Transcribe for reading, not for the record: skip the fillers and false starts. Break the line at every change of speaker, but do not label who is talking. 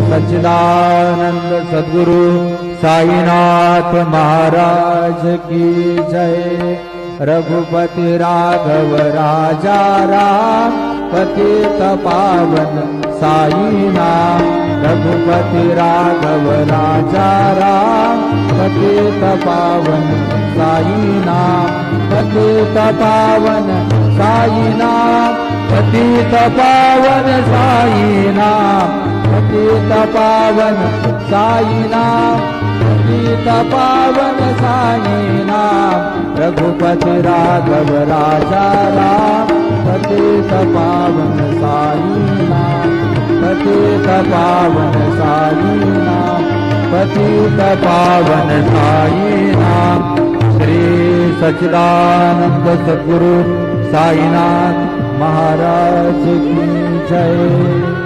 सच्चिदानंद सद्गुरु साईनाथ महाराज की जय। रघुपति राघव राजा राम पतित पावन साई नाम। रघुपति राघव राजा राम पतित पावन साई नाम। पतित पावन साई नाम। पतित पावन साई नाम। पतित पावन साई नाम। पतित पावन साई नाम। रघुपति राघव राजा राम पतित पावन साई नाम। पतित पावन साई नाम। पतित पावन साई नाम। श्री सच्चिदानंद सद्गुरु साईनाथ महाराज की जय।